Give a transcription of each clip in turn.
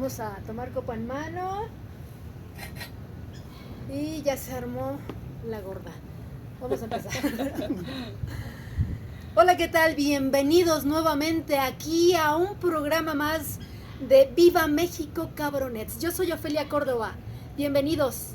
Vamos a tomar copa en mano. Y ya se armó la gorda. Vamos a empezar. Hola, ¿qué tal? Bienvenidos nuevamente aquí a un programa más de Viva México Cabronets. Yo soy Ofelia Córdoba. Bienvenidos.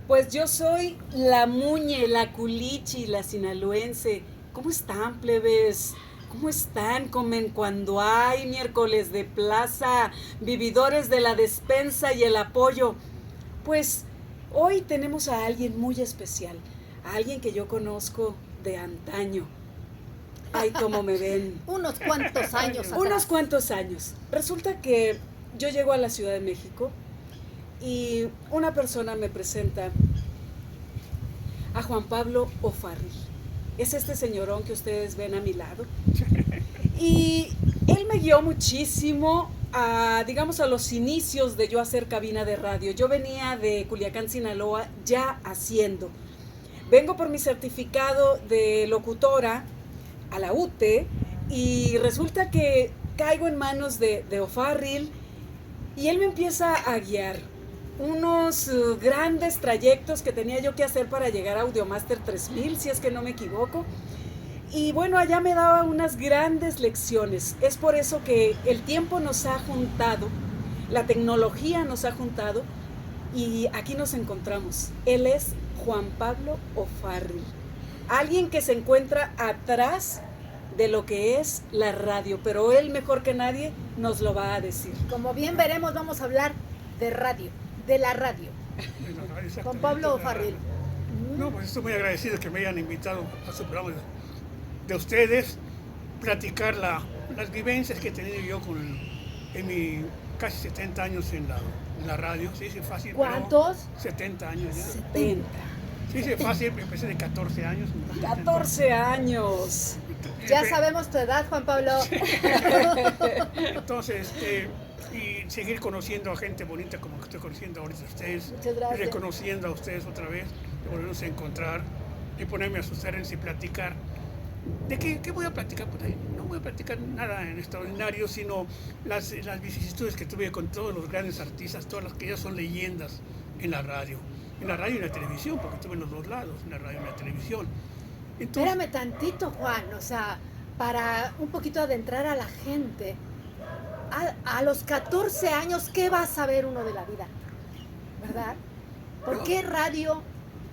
Pues yo soy la Muñe, la Culichi, la sinaloense. ¿Cómo están, plebes? ¿Cómo están? Comen cuando hay miércoles de plaza, vividores de la despensa y el apoyo. Pues hoy tenemos a alguien muy especial, a alguien que yo conozco de antaño. Ay, cómo me ven. Unos cuantos años atrás. Unos cuantos años. Resulta que yo llego a la Ciudad de México y una persona me presenta a Juan Pablo O'Farrill. Es este señorón que ustedes ven a mi lado. Y él me guió muchísimo a, digamos, a los inicios de yo hacer cabina de radio. Yo venía de Culiacán, Sinaloa, ya haciendo. Vengo por mi certificado de locutora a la UTE y resulta que caigo en manos de O'Farrill y él me empieza a guiar unos grandes trayectos que tenía yo que hacer para llegar a Audiomaster 3000, si es que no me equivoco. Y bueno, allá me daba unas grandes lecciones. Es por eso que el tiempo nos ha juntado, la tecnología nos ha juntado y aquí nos encontramos. Él es Juan Pablo O'Farrill, alguien que se encuentra atrás de lo que es la radio, pero él mejor que nadie nos lo va a decir. Como bien veremos, vamos a hablar de radio, de la radio. Juan Pablo O'Farrill. No, pues estoy muy agradecido que me hayan invitado a su programa de ustedes, platicar las vivencias que he tenido yo en mi casi 70 años en la radio. Se dice fácil. ¿Cuántos? 70 años ya. 70. Se dice fácil, empecé de 14 años. 14 años. Ya sabemos tu edad, Juan Pablo. Entonces, y seguir conociendo a gente bonita como que estoy conociendo ahorita a ustedes. Muchas gracias. Reconociendo a ustedes otra vez, de volvernos a encontrar y ponerme a sus órdenes y platicar. ¿De qué voy a platicar? Pues no voy a platicar nada en extraordinario, sino las vicisitudes que tuve con todos los grandes artistas, todas las que ya son leyendas en la radio. En la radio y en la televisión, porque estuve en los dos lados, en la radio y en la televisión. Entonces, Espérame tantito, Juan, o sea, para un poquito adentrar a la gente. A los 14 años, ¿qué va a saber uno de la vida? ¿Verdad? ¿Por qué radio?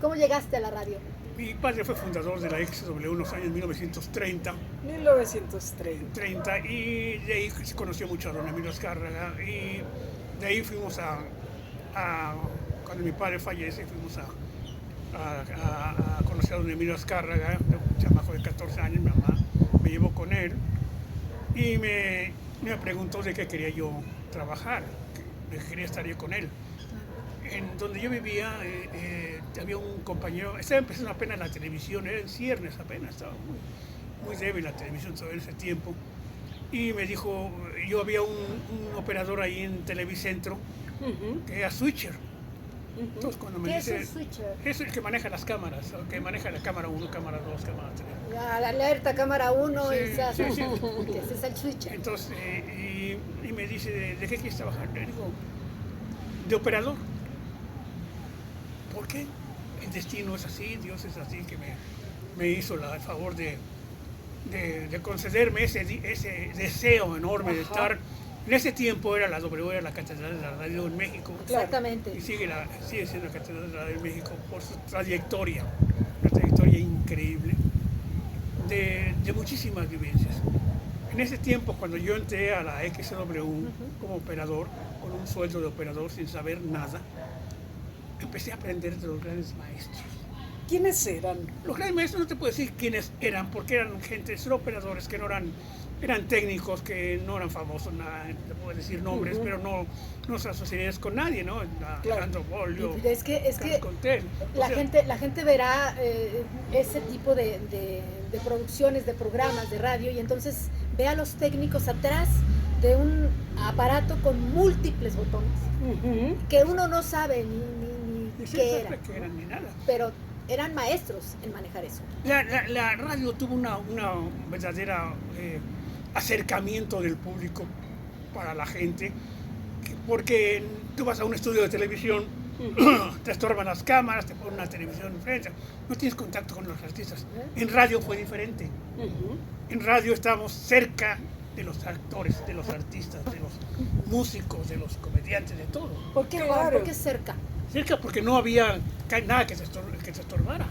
¿Cómo llegaste a la radio? mi padre fue fundador de la XW en los años 1930. 1930. Y de ahí se conoció mucho a don Emilio Azcárraga. Y de ahí fuimos cuando mi padre fallece, fuimos a conocer a don Emilio Azcárraga, un chamaco de 14 años, mi mamá me llevó con él y me preguntó de qué quería yo trabajar, de qué quería estar yo con él. En donde yo vivía había un compañero, estaba empezando apenas la televisión, era en ciernes apenas, estaba muy débil la televisión todavía en ese tiempo. Y me dijo, yo había un operador ahí en Televicentro, que era switcher. Entonces cuando me ¿Qué dice, es un switcher? es el que maneja las cámaras, el que maneja la cámara 1, cámara 2, cámara 3. La alerta, cámara 1, Sí, ese sí. es el switcher. Entonces, y me dice, ¿de qué quieres trabajar? Le digo, de operador. ¿Por qué? El destino es así, Dios es así, que me hizo el favor de concederme ese deseo enorme de estar. En ese tiempo era la W, era la Catedral de la Radio en México. Exactamente. Y sigue siendo la Catedral de la Radio en México por su trayectoria, una trayectoria increíble de muchísimas vivencias. En ese tiempo, cuando yo entré a la XW como operador, con un sueldo de operador sin saber nada, empecé a aprender de los grandes maestros. ¿Quiénes eran? Los grandes maestros no te puedo decir quiénes eran, porque eran gente, son operadores que no eran técnicos, que no eran famosos, nada, te puedo decir nombres, pero no se asociarías con nadie, ¿no? Alejandro Bolio, Es que Contel. la gente verá ese tipo de producciones, de programas, de radio, y entonces ve a los técnicos atrás de un aparato con múltiples botones, que uno no sabe ni qué eran, ni nada. pero eran maestros en manejar eso. La radio tuvo una verdadera acercamiento del público para la gente, porque tú vas a un estudio de televisión, te estorban las cámaras, te ponen una televisión enfrente, no tienes contacto con los artistas. En radio fue diferente. En radio estábamos cerca de los actores, de los artistas, de los músicos, de los comediantes, de todo. ¿Por qué, Juan? Claro. ¿Por qué cerca? Cerca porque no había nada que se estorbara.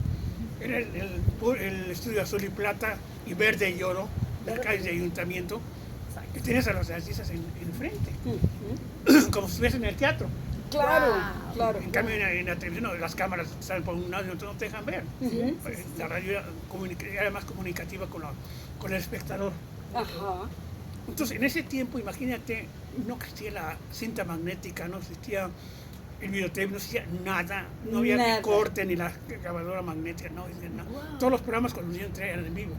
Era el estudio azul y plata y verde y oro, las calles de ayuntamiento, que tenías a los artistas enfrente, como si estuviesen en el teatro. Claro, Wow. claro. En cambio, en la televisión no, las cámaras salen por un lado y otro no te dejan ver. La radio era más comunicativa con el espectador. Ajá. Entonces, en ese tiempo, imagínate, no existía la cinta magnética, no existía el videotape, no existía nada, no había Nada. corte ni la grabadora magnética, no existía nada. Wow. Todos los programas cuando yo entré eran en vivo.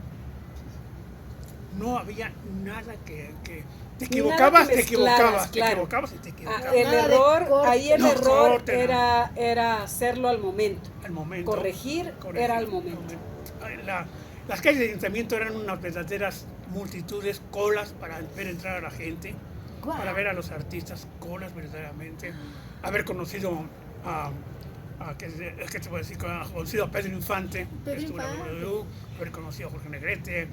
No había nada que te equivocabas, que te mezclaras, equivocabas, claro. te equivocabas y te equivocabas. El Nada de error, corte. ahí el No, error corte, era hacerlo al momento. Al momento. Corregir era al momento. Las calles de ayuntamiento eran unas verdaderas multitudes, colas para ver entrar a la gente, Guau. para ver a los artistas, colas verdaderamente. Haber conocido ¿qué te voy a decir? Conocido a Pedro Infante, Pedro que estuvo en la Infante. W, haber conocido a Jorge Negrete.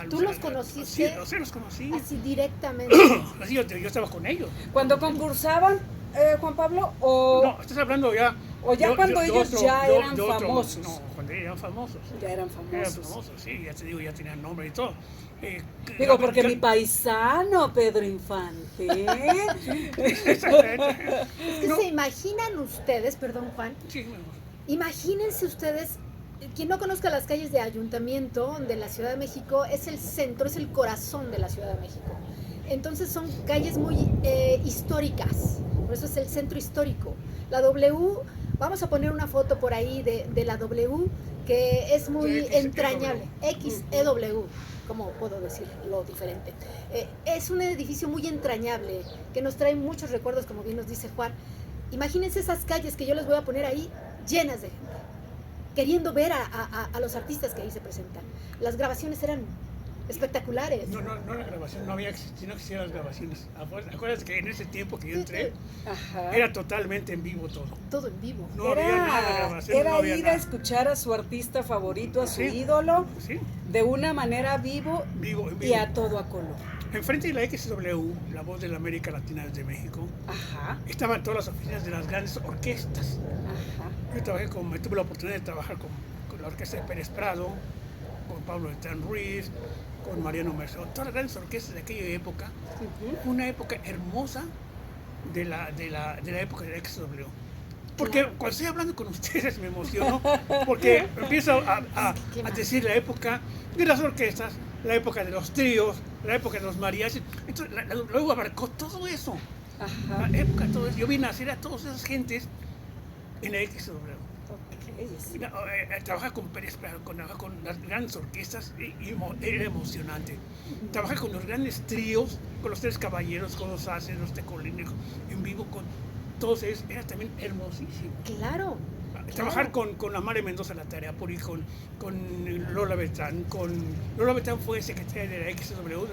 ¿Tú los conociste? Sí, los conocí. Así directamente. Así yo estaba con ellos. Cuando concursaban, Juan Pablo, o No, estás hablando ya. O ya cuando ellos ya eran famosos. No, cuando eran famosos. ya eran Eran famosos. famosos, sí, ya te digo, ya tenían nombre y todo. Digo, porque mi paisano Pedro Infante. Exactamente. Es que No, se imaginan ustedes, perdón Juan, sí, mi amor. imagínense ustedes, quien no conozca las calles de Ayuntamiento de la Ciudad de México, es el centro, es el corazón de la Ciudad de México. Entonces son calles muy históricas, por eso es el centro histórico. La W, vamos a poner una foto por ahí de la W, que es muy XEW. entrañable, XEW, ¿cómo puedo decirlo diferente? Es un edificio muy entrañable, que nos trae muchos recuerdos, como bien nos dice Juan. Imagínense esas calles que yo les voy a poner ahí, llenas de gente, queriendo ver a los artistas que ahí se presentan. Las grabaciones eran espectaculares. No la grabación, no existían las grabaciones. Acuérdate que en ese tiempo que yo entré, Ajá. era totalmente en vivo todo. Todo en vivo. No había nada de grabación, era no había ir nada. a escuchar a su artista favorito, a su Sí. ídolo, Sí, de una manera vivo en vivo. y a todo a color. Enfrente de la XW, la voz de la América Latina desde México, Ajá, estaban todas las oficinas de las grandes orquestas. ajá. Yo me tuve la oportunidad de trabajar con la orquesta de Pérez Prado, con Pablo Etán Ruiz, con Mariano Merced, todas las grandes orquestas de aquella época. Ujú. Una época hermosa de la época de la XW. Porque cuando estoy hablando con ustedes me emociono, porque empiezo a decir la época de las orquestas, la época de los tríos, la época de los mariachis. Entonces, luego abarcó todo eso. Ajá. La época, todo eso. Yo vine a hacer a todas esas gentes en la XW. Ok, sí. Trabajar con Pérez Prado, con las grandes orquestas, era emocionante. Trabajar con los grandes tríos, con los Tres Caballeros, con los Aces, los Tecolines, en vivo, con todos ellos, era también hermosísimo. Claro. Trabajar con Amare Mendoza La Tarea Puri, con Lola Beltrán. Lola Beltrán fue secretaria de la XW,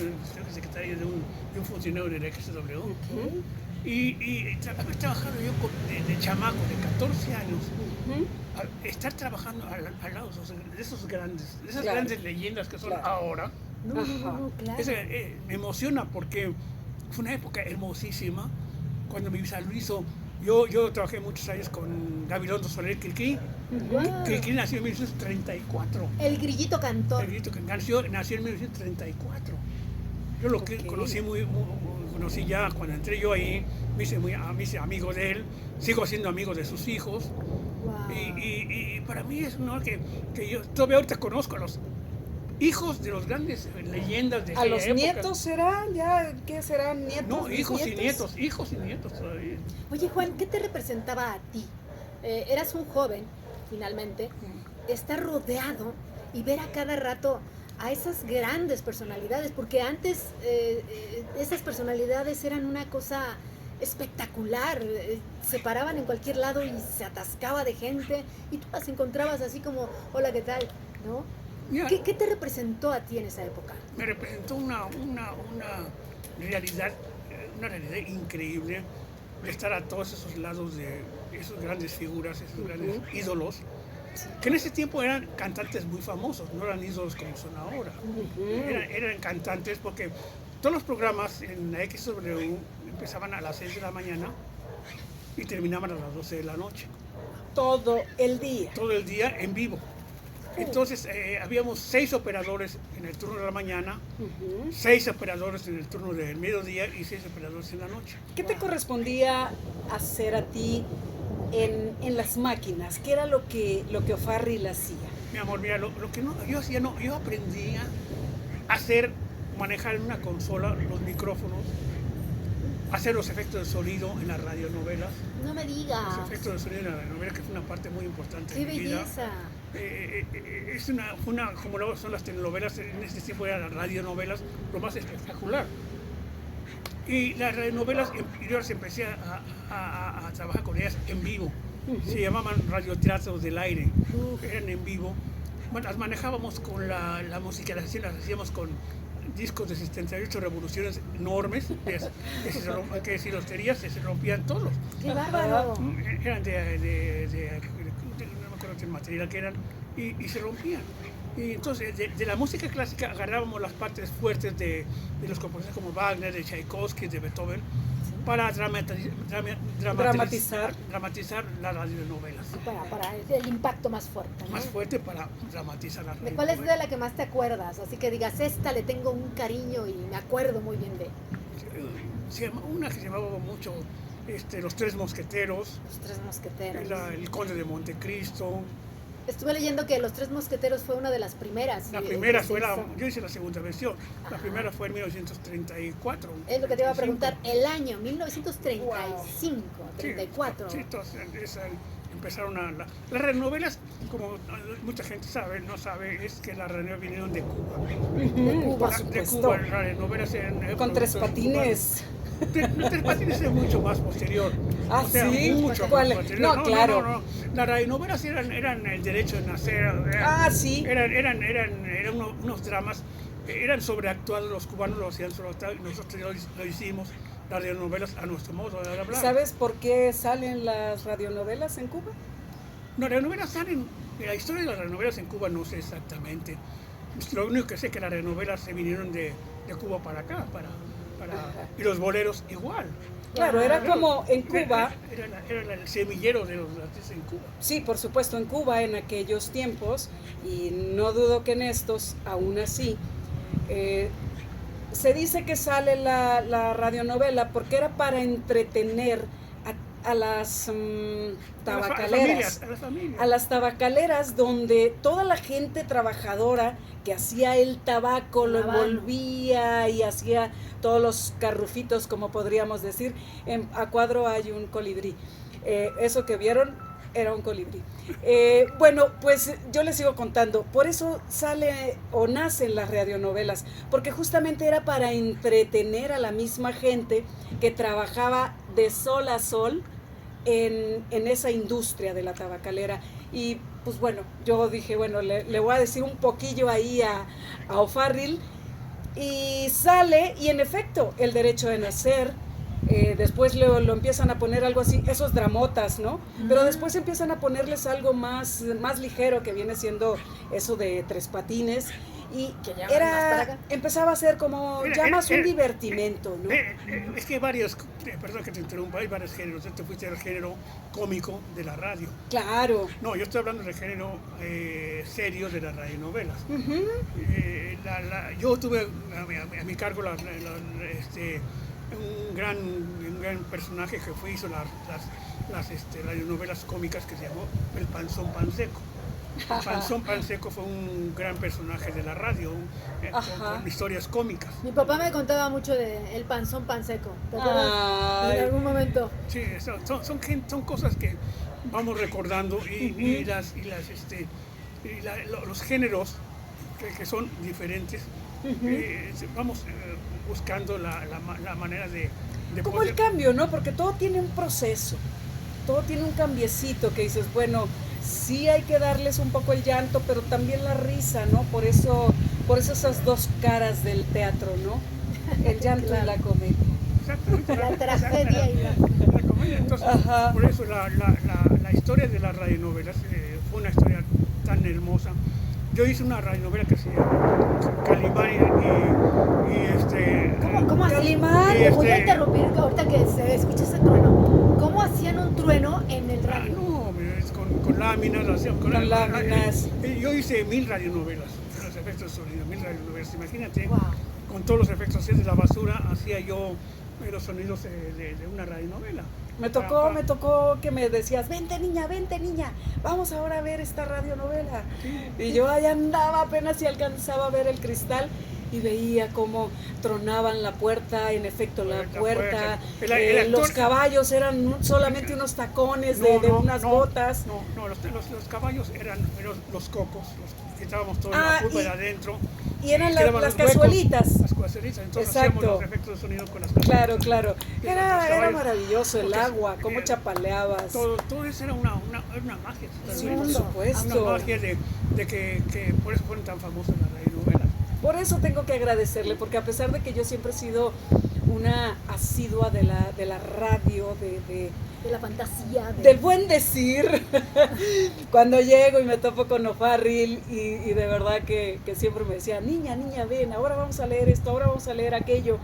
secretaria de un funcionario de la XW. Ujú, Y haber trabajado yo de chamaco, de 14 años, ujú. estar trabajando al lado de esos grandes, de esas Claro. grandes leyendas que son Claro. ahora, No, claro. me emociona porque fue una época hermosísima. Cuando mi bisabuelo hizo, yo trabajé muchos años con Gabilondo Soler Quilquí. Wow. Quilquí nació en 1934. El grillito cantor. El grito que nació en 1934. Yo lo que Ok. conocí ya cuando entré yo ahí, me hice amigo de él, sigo siendo amigo de sus hijos. Wow. Y para mí es un honor que yo todavía ahorita conozco a los hijos de los grandes leyendas de ¿A aquella los época. nietos serán? ¿Ya qué serán? ¿Nietos? No, hijos y bisnietos? nietos todavía. Oye, Juan, ¿qué te representaba a ti? Eras un joven, finalmente, estar rodeado y ver a cada rato a esas grandes personalidades, porque antes esas personalidades eran una cosa espectacular, se paraban en cualquier lado y se atascaba de gente y tú las encontrabas así como, hola, ¿qué tal? ¿No? Mira, ¿Qué te representó a ti en esa época? me representó una realidad increíble. estar a todos esos lados de esas grandes figuras, esos grandes ídolos, que en ese tiempo eran cantantes muy famosos, no eran ídolos como son ahora. Eran cantantes porque todos los programas en la XW empezaban a las 6 de la mañana y terminaban a las 12 de la noche. Todo el día. Todo el día en vivo. Entonces habíamos 6 operadores en el turno de la mañana, 6 operadores en el turno del mediodía y 6 operadores en la noche. ¿Qué te correspondía hacer a ti en las máquinas? ¿Qué era lo que O'Farrill hacía? Mi amor, mira, lo que no, yo hacía, no, yo aprendí a manejar en una consola los micrófonos, hacer los efectos de sonido en las radionovelas. No me digas. Los efectos de sonido en la radionovela, que fue una parte muy importante ¡Qué de mi vida. belleza! Es una, como luego son las telenovelas, en este tiempo eran las radionovelas, lo más espectacular. Y las radionovelas, yo las empecé a trabajar con ellas en vivo. Se llamaban radioteatros del aire, eran en vivo. Bueno, las manejábamos con la musicalización, las hacíamos con discos de 78 revoluciones enormes, que si los tenías se rompían todos. ¡Qué bárbaro! Eran no me acuerdo qué material que eran, y se rompían. Y entonces de la música clásica agarrábamos las partes fuertes de los compositores como Wagner, de Tchaikovsky, de Beethoven, para dramatizar las radionovelas. Para el impacto más fuerte, ¿no? Más fuerte para dramatizar las ¿De radionovelas. cuál es de la que más te acuerdas? Así que digas, esta le tengo un cariño y me acuerdo muy bien de. Una que se llamaba mucho Los Tres Mosqueteros, Los Tres Mosqueteros. El Conde de Montecristo. Estuve leyendo que Los Tres Mosqueteros fue una de las primeras. La primera que fue se hizo. yo hice la segunda versión. La Ajá. primera fue en 1934. Es lo que te iba a 35. preguntar, el año 1935, 34. Sí, entonces empezaron las radionovelas, como mucha gente no sabe, es que las radionovelas vinieron de Cuba. De Cuba. Por De supuesto. Cuba, las radionovelas eran Con Tres Patines. Tres Patines es mucho más posterior. Ah, o sea, ¿sí? mucho ¿Cuál? más posterior. No, claro. No. Las radionovelas eran el derecho de nacer. Sí. Eran unos dramas, eran sobreactuados, los cubanos lo hacían sobreactuados y nosotros lo hicimos, las radionovelas a nuestro modo de hablar. ¿Sabes por qué salen las radionovelas en Cuba? No, las radionovelas salen, la historia de las radionovelas en Cuba no sé exactamente. Lo único que sé es que las radionovelas se vinieron de Cuba para acá, y los boleros igual. Claro, era como en Cuba. Era el semillero de los artistas en Cuba. Sí, por supuesto, en Cuba en aquellos tiempos, y no dudo que en estos, aún así, se dice que sale la radionovela porque era para entretener a las tabacaleras, a las tabacaleras, donde toda la gente trabajadora que hacía el tabaco lo envolvía y hacía todos los carrufitos, como podríamos decir. A cuadro hay un colibrí. Eso que vieron era un colibrí. Bueno, pues yo les sigo contando. Por eso sale o nacen las radionovelas, porque justamente era para entretener a la misma gente que trabajaba de sol a sol en esa industria de la tabacalera. Y pues bueno, yo dije, bueno, le voy a decir un poquillo ahí a O'Farrill, y sale, y en efecto, el derecho de nacer. Después lo empiezan a poner algo así, esos dramotas, ¿no? Pero después empiezan a ponerles algo más ligero, que viene siendo eso de Tres Patines, y empezaba a ser como ya más un divertimento, ¿no? Es que perdón que te interrumpa, hay varios géneros. Te fuiste del género cómico de la radio. Claro. No, yo estoy hablando del género serio de las radionovelas. Yo tuve a mi cargo un gran personaje que hizo las radionovelas cómicas, que se llamó El Panzón Panseco. El Panzón Panseco fue un gran personaje de la radio, con historias cómicas. Mi papá me contaba mucho de El Panzón Panseco. ¿Te acuerdas? En algún momento. Sí, son cosas que vamos recordando, y los géneros que son diferentes. Vamos buscando la manera de como poder... el cambio, ¿no? Porque todo tiene un proceso, todo tiene un cambiecito que dices, bueno, sí hay que darles un poco el llanto, pero también la risa, ¿no? Por eso esas dos caras del teatro, ¿no? El llanto y la comedia. Exactamente. La tragedia y la... radionovela. Entonces, Ajá. por eso la historia de las radionovelas fue una historia tan hermosa. Yo hice una radionovela que se llama Calimán ¿Cómo hacían? Calimán. Te voy a interrumpir ahorita que se escucha ese trueno. ¿Cómo hacían un trueno en el radio? no, es con láminas, lo hacíamos Con láminas. Yo hice 1000 radionovelas, los efectos de sonido, 1000 radionovelas. Imagínate, Wow. con todos los efectos así de la basura, hacía yo los sonidos de una radionovela. Me tocó que me decías, vente niña, vamos ahora a ver esta radionovela. Y yo ahí andaba apenas si alcanzaba a ver el cristal y veía cómo tronaban la puerta, en efecto la puerta, los caballos eran solamente unos tacones de unas botas. No, los caballos eran los cocos, quitábamos toda la pulpa de adentro. Y eran las huecos, cazuelitas. Las cazuelitas, entonces Exacto. hacíamos los efectos de sonido con las cazuelitas. Claro. Y Era maravilloso el porque agua, cómo chapaleabas. Todo eso era una magia. Sí, totalmente. por supuesto. Una magia de que por eso fueron tan famosas las radionovelas. Por eso tengo que agradecerle, porque a pesar de que yo siempre he sido una asidua de la radio, De la fantasía. del buen decir, cuando llego y me topo con O'Farrill y de verdad que siempre me decía, niña, ven, ahora vamos a leer esto, ahora vamos a leer aquello.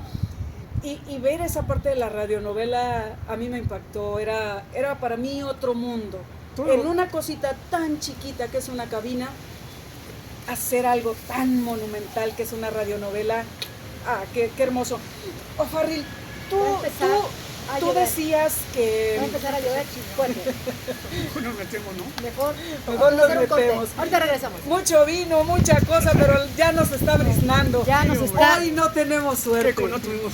Y ver esa parte de la radionovela a mí me impactó, era para mí otro mundo. En una cosita tan chiquita que es una cabina, hacer algo tan monumental que es una radionovela. Qué hermoso. O'Farrill, tú decías que... Voy a empezar a llover fuerte. Nos metemos, ¿no? Mejor nos hacer un corte. metemos. Ahorita regresamos. Mucho vino, mucha cosa, pero ya nos está briznando. Ya nos está- Hoy no tenemos suerte. No tuvimos